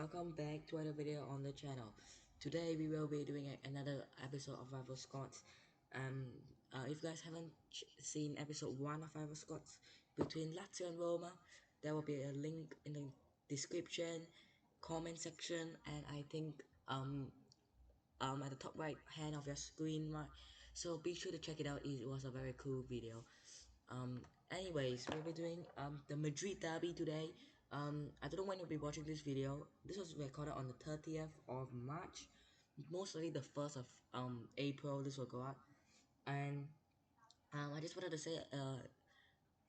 welcome back to another video on the channel. Today we will be doing another episode of Rival Squads. If you guys haven't seen episode 1 of Rival Squads between Lazio and Roma, there will be a link in the description, comment section, and I think at the top right hand of your screen, right? So be sure to check it out. It was a very cool video. Anyways, we'll be doing the Madrid derby today. I don't know when you'll be watching this video. This was recorded on the 30th of March, mostly the 1st of April. This will go out, and I just wanted to say,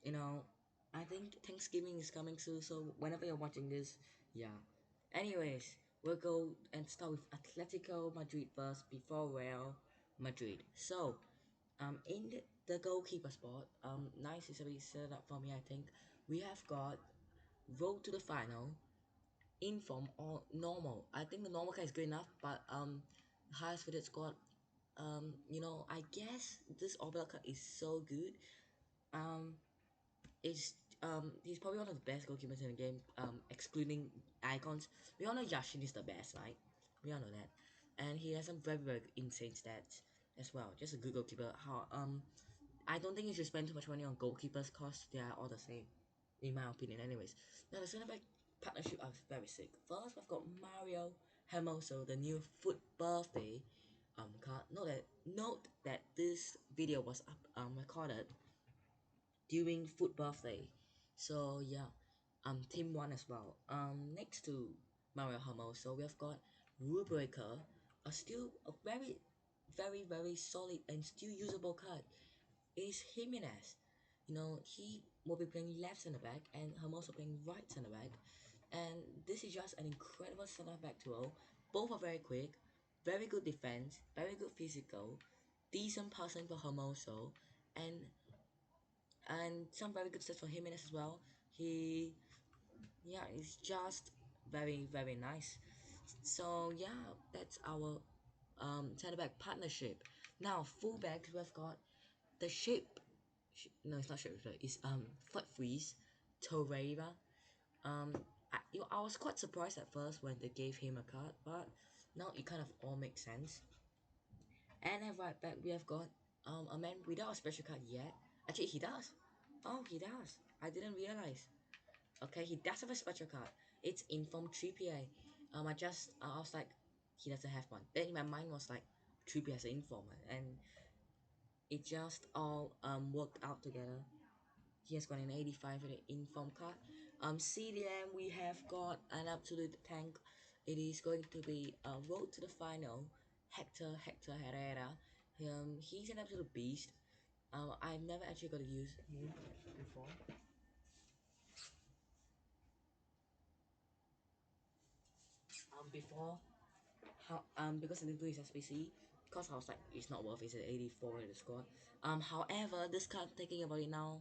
you know, I think Thanksgiving is coming soon. So whenever you're watching this, yeah. Anyways, we'll go and start with Atletico Madrid first before Real Madrid. So, in the goalkeeper spot, nice is already set up for me. I think we have got road to the final, inform or normal. I think the normal card is good enough, but highest fitted squad. I guess this Oblak card is so good. Um, it's he's probably one of the best goalkeepers in the game. Excluding icons, we all know Yashin is the best, right? We all know that, and he has some very insane stats as well. Just a good goalkeeper. I don't think you should spend too much money on goalkeepers cause they are all the same, in my opinion. Anyways, now the centre back partnership are very sick. First, we've got Mario Hermoso, the new foot birthday card. Note that this video was recorded during foot birthday. So yeah, team one as well. Next to Mario Hermoso, we have got Rubrica, a very solid and still usable card is Jimenez. He will be playing left center back and Hermoso playing right center back. And this is just an incredible center back duo. Both are very quick, very good defense, very good physical, decent passing for Hermoso, and some very good stats for Jimenez as well. It's just very nice. So yeah, that's our center back partnership. Now fullback we've got the shape no, it's not Sheriff. It's Foot Freeze, Torreira. Um, I was quite surprised at first when they gave him a card, but now it kind of all makes sense. And then right back we have got a man without a special card yet. Actually, he does. Oh, he does. I didn't realize. Okay, he does have a special card. It's Inform 3PA. I was like, he doesn't have one. Then in my mind was like, 3PA as an informer, and it just all worked out together. He has got an 85 with an inform card. CDM, we have got an absolute tank. It is going to be a road to the final. Hector Herrera. He's an absolute beast. I've never actually got to use him before. Before because I didn't do his SPC, because I was like, it's not worth it, it's an 84 in the squad. However, this card thinking about it now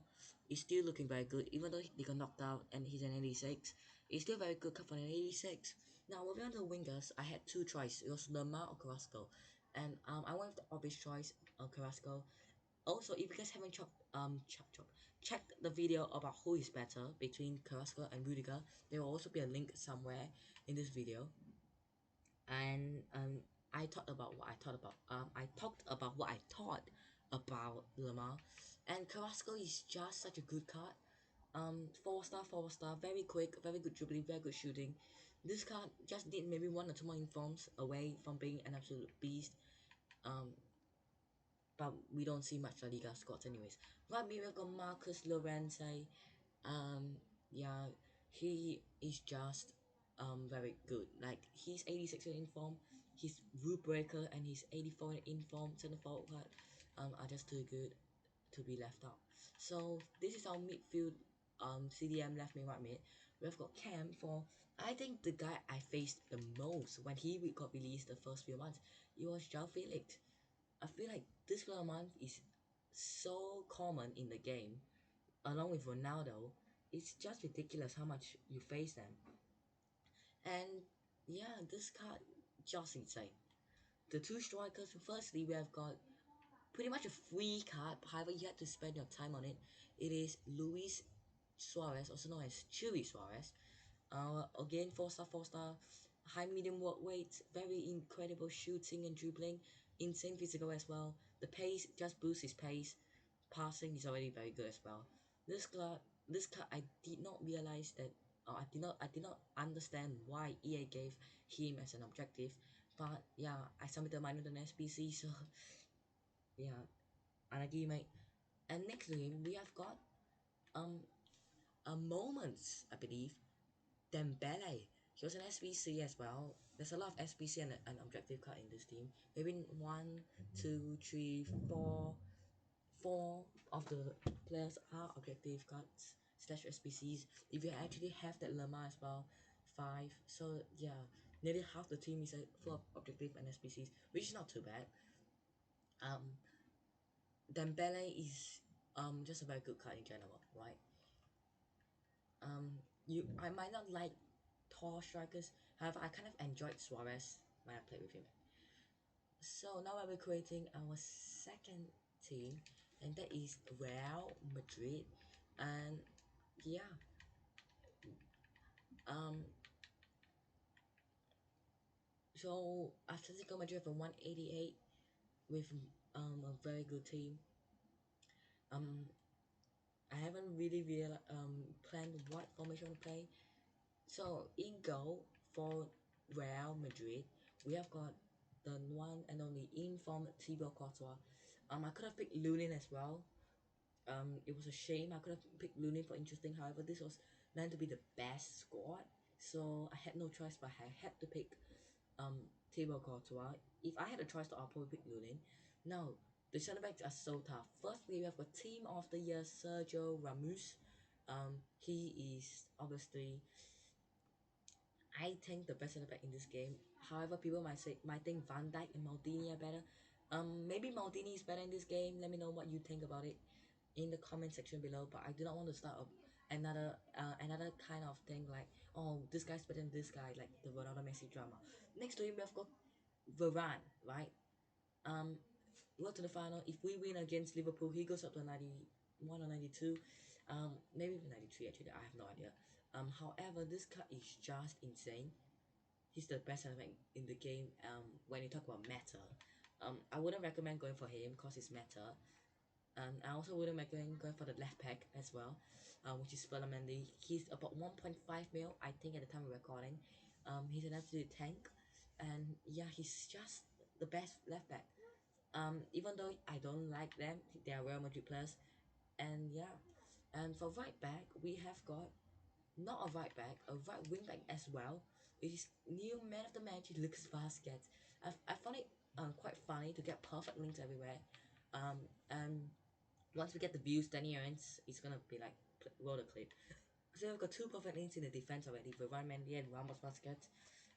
is still looking very good, even though he got knocked out and he's an 86. It's still very good card for an 86. Now moving on to the wingers, I had two choices. It was Lemar or Carrasco, and I went with the obvious choice of Carrasco. Also, if you guys haven't checked the video about who is better between Carrasco and Rudiger, there will also be a link somewhere in this video. And I talked about what I thought about. I talked about what I thought about Lemar, and Carrasco is just such a good card. 4 star, very quick, very good dribbling, very good shooting. This card just need maybe 1 or 2 more informs away from being an absolute beast. Um, but we don't see much La Liga squads anyways. Right mid we've got Marcus Llorente. Yeah, he is just very good. Like he's 86 in form, his rule breaker and his 84 in form center forward are just too good to be left out. So this is our midfield CDM left mid right mid. We've got Cam for I think the guy I faced the most when he got released the first few months. It was João Felix. I feel like this month is so common in the game, along with Ronaldo. It's just ridiculous how much you face them. And yeah, this card just insane. The two strikers, firstly, we have got pretty much a free card, however, you have to spend your time on it. It is Luis Suarez, also known as Chili Suarez. Again, four star, high medium work weight, very incredible shooting and dribbling, insane physical as well. The pace just boosts his pace. Passing is already very good as well. This card, I did not realize that. I did not understand why EA gave him as an objective, but yeah, I submitted mine with an SBC, so yeah, unlucky mate. And next to him, we have got um a moments, I believe, Dembele. He was an SBC as well. There's a lot of SBC and an objective card in this team. Maybe one, two, three, four of the players are objective cards slash SBCs. If you actually have that Lemma as well, five. So yeah, nearly half the team is full of objective and SBCs, which is not too bad. Um, Dembele is just a very good card in general, right? I might not like tall strikers. However, I kind of enjoyed Suarez when I played with him. So now we're creating our second team, and that is Real Madrid. And yeah, um, so Atletico Madrid have a 188 with a very good team. Um, I haven't planned what formation to play. So in goal for Real Madrid, we have got the one and only informed Thibaut Courtois. I could have picked Lunin as well. It was a shame I could have picked Lunin for interesting. However, this was meant to be the best squad, so I had no choice. But I had to pick Thibaut Courtois. If I had a choice, I'll probably pick Lunin. Now the centre backs are so tough. Firstly, we have a Team of the Year Sergio Ramos. He is obviously I think the best centre back in this game. However, people might think Van Dijk and Maldini are better. Maybe Maldini is better in this game. Let me know what you think about it in the comment section below. But I do not want to start another kind of thing like, oh, this guy's better than this guy, like the Ronaldo Messi drama. Next to him we have got Varane, right? Um, we go to the final. If we win against Liverpool, he goes up to 91 or 92. Maybe even 93 actually. I have no idea. However, this card is just insane. He's the best center back in the game. When you talk about meta, I wouldn't recommend going for him because it's meta. I also wouldn't recommend going for the left back as well, which is Mendy. He's about 1.5 mil, I think, at the time of recording. He's an absolute tank, and yeah, he's just the best left back. Even though I don't like them, they are Real Madrid players, and yeah. And for right back, we have got not a right back, a right wing back as well. It is new man of the match, Lucas Vasquez. I found it quite funny to get perfect links everywhere. And once we get the views, then it's gonna be like roll the clip. So we've got two perfect links in the defense already, Varane Mendy and Ramos Vasquez.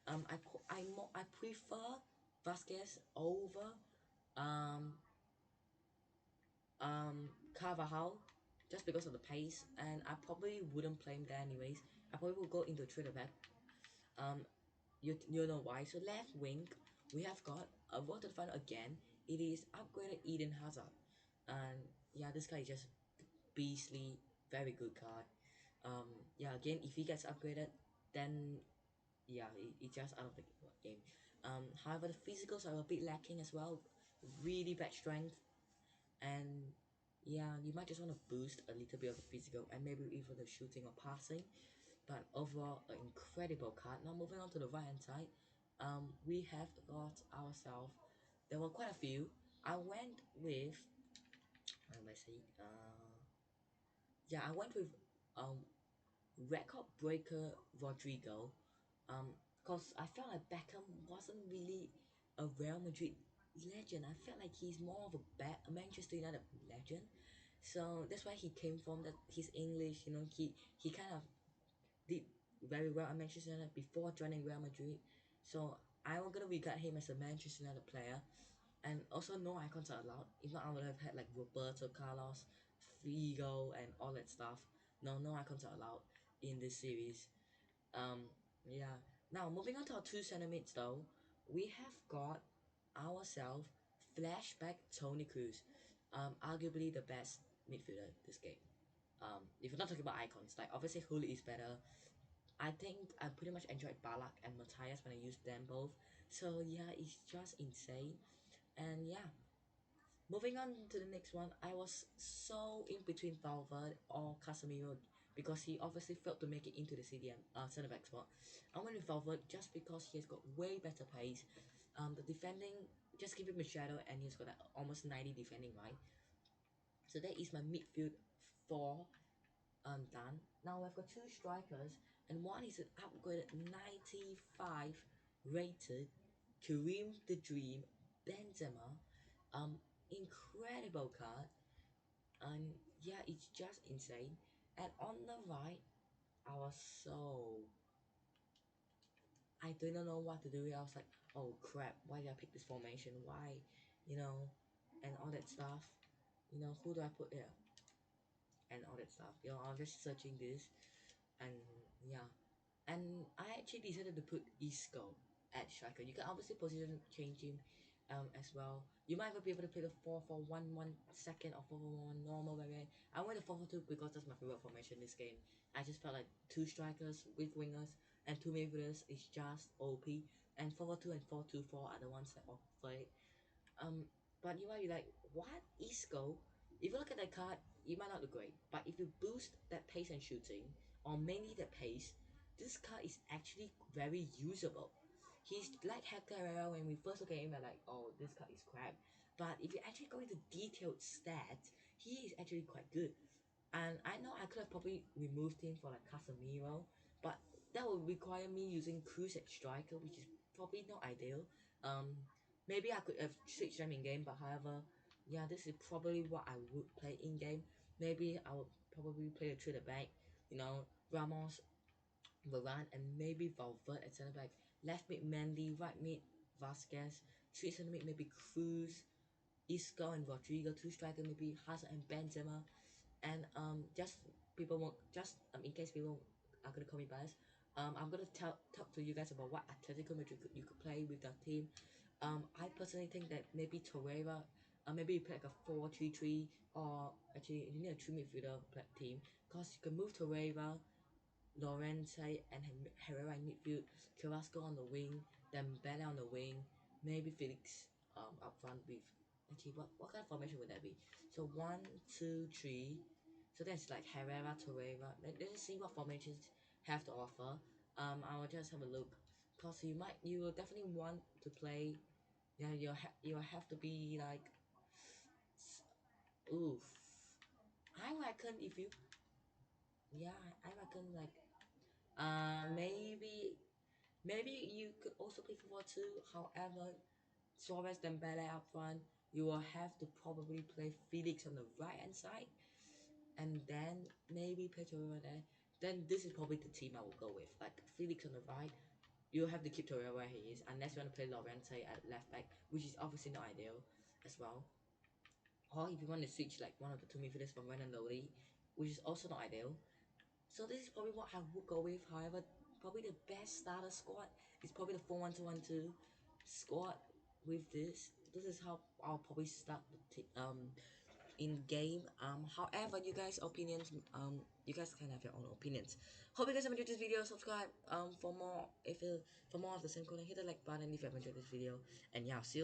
I prefer Vasquez over um Carvajal just because of the pace, and I probably wouldn't play him there anyways. I probably would go into a trader back. Um, you know why? So left wing, we have got a vote to the final again. It is upgraded Eden Hazard, and yeah, this guy is just beastly, very good card. Yeah, again, if he gets upgraded, then yeah, it's just out of the game. However, the physicals are a bit lacking as well. Really bad strength, and yeah, you might just want to boost a little bit of the physical and maybe even the shooting or passing. But overall, an incredible card. Now moving on to the right hand side, we have got ourselves. There were quite a few. I went with. Let me see. Yeah, I went with um record breaker Rodrigo. Cause I felt like Beckham wasn't really a Real Madrid legend. I felt like he's more of a Manchester United legend. So that's why he came from that his English, he kind of did very well at Manchester United before joining Real Madrid. So I was gonna regard him as a Manchester United player. And also no icons are allowed. If not, I would have had like Roberto Carlos, Figo, and all that stuff. No icons are allowed in this series. Um, yeah. Now moving on to our two center mids though, we have got ourselves flashback Tony Cruz. Arguably the best midfielder this game. If we're not talking about icons, like obviously Hulk is better, I think I pretty much enjoyed Balak and Matthias when I used them both. So yeah, it's just insane. And yeah, moving on to the next one, I was so in between Valverde or Casemiro because he obviously failed to make it into the CDM center back spot. I went with Valverde just because he has got way better pace. The defending, just give him a shadow and he's got like almost 90 defending, right? So that is my midfield four done. Now I've got two strikers, and one is an upgraded 95 rated Kareem the Dream Benzema. Incredible card, and yeah, it's just insane. And on the right, I was so I didn't know what to do. I was like, oh crap, why did I pick this formation? Why, you know, and all that stuff. Who do I put here? And all that stuff. I was just searching this, and yeah, and I actually decided to put Isco at striker. You can obviously position change him as well. You might even be able to play the 4-4-1-1 second or 4-4-1 normal variant. I went to 4-4-2 because that's my favorite formation in this game. I just felt like two strikers with wingers and two midfielders is just OP. And 4-4-2 and 4-2-4 are the ones that I'll play. Um, but you might be like, what? Isco? If you look at that card, it might not look great. But if you boost that pace and shooting, or mainly that pace, this card is actually very usable. He's like Hector Herrera when we first look at him, we're like, oh, this card is crap. But if you actually go into detailed stats, he is actually quite good. And I know I could have probably removed him for like Casemiro, but that would require me using Cruz at striker, which is probably not ideal. Um, Maybe I could have switched them in game, but however, yeah, this is probably what I would play in game. Maybe I would probably play a three at the back, Ramos, Varane, and maybe Valverde at centre back. Left mid Mendy, right mid Vasquez, three centre mid maybe Cruz, Isco and Rodrigo, two striker maybe Hazard and Benzema, and just people won't just in case people are gonna call me biased, I'm gonna talk to you guys about what Atletico Madrid you could play with that team. I personally think that maybe Torreira, maybe you play like a 4-3-3, or actually you need a three midfielder team because you can move Torreira, Lorente and Herrera in midfield, Carrasco on the wing, Dembele on the wing, maybe Felix up front with actually what kind of formation would that be? So 1-2-3. So that's like Herrera, Torreira. Let's see what formations have to offer. I will just have a look. Cause you will definitely want to play. Yeah, you'll have to be like, oof. I reckon if you, yeah, I reckon like, maybe you could also play for 2. However, Suarez Dembele up front, you will have to probably play Felix on the right hand side, and then maybe play Torreira there. Then this is probably the team I will go with. Like Felix on the right, you have to keep Torreira where he is, unless you want to play Lorente at left back, which is obviously not ideal as well. Or if you want to switch like one of the two midfielders from Ren and Lodi, which is also not ideal. So this is probably what I would go with. However, probably the best starter squad is probably the 4-1-2-1-2 squad with this. This is how I'll probably start in game. However, you guys can have your own opinions. Hope you guys have enjoyed this video. Subscribe for more of the same content. Hit the like button if you have enjoyed this video. And yeah, see you